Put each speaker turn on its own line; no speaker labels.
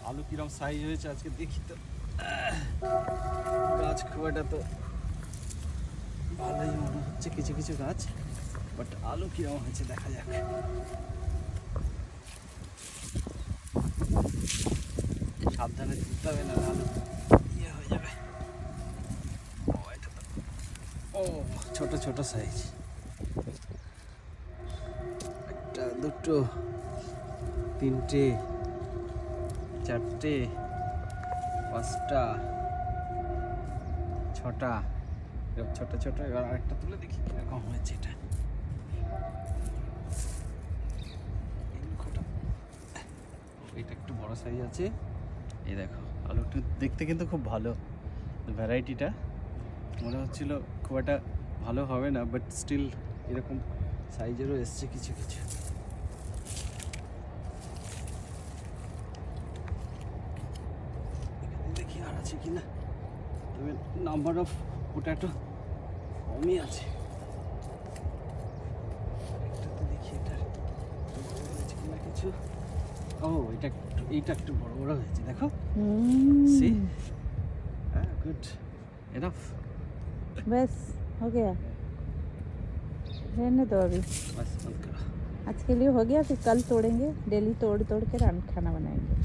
আলু কিরম সাইজ হয়েছে আজকে দেখি তো। গাছ খুব একটা তো ভালোই মনে হচ্ছে, কিছু কিছু গাছ, বাট আলু কিরম হয়েছে দেখা যাক। সাবধানে তুলতে হবে না, আলু ইয়ে হয়ে যাবে। ও ছোট ছোট সাইজ, একটা দুটো তিনটে চারটে পাঁচটা ছটা, এরকম ছোট ছোট। এবার আরেকটা তুলে দেখি কিরকম হয়েছে এটা। এটা একটু বড় সাইজ আছে। এই দেখো আলুটা দেখতে কিন্তু খুব ভালো, ভ্যারাইটিটা মনে হচ্ছিল খুব একটা ভালো হবে না, বাট স্টিল এরকম সাইজেরও এসছে কিছু কিছু। এখানে দেখি আর আছে কিনা, তবে নাম্বার অফ পোট্যাটো কমই আছে। একটাতে দেখি এটা বড় হয়েছে কিনা কিছু। ও এইটা একটু বড় বড় হয়েছে দেখো। সি হ্যাঁ, গুড এনাফ।
बस हो गया, रहने दो अभी।
बस बंद करो।
आज के लिए हो गया, फिर कल तोड़ेंगे, डेली तोड़ तोड़ के खाना बनाएंगे।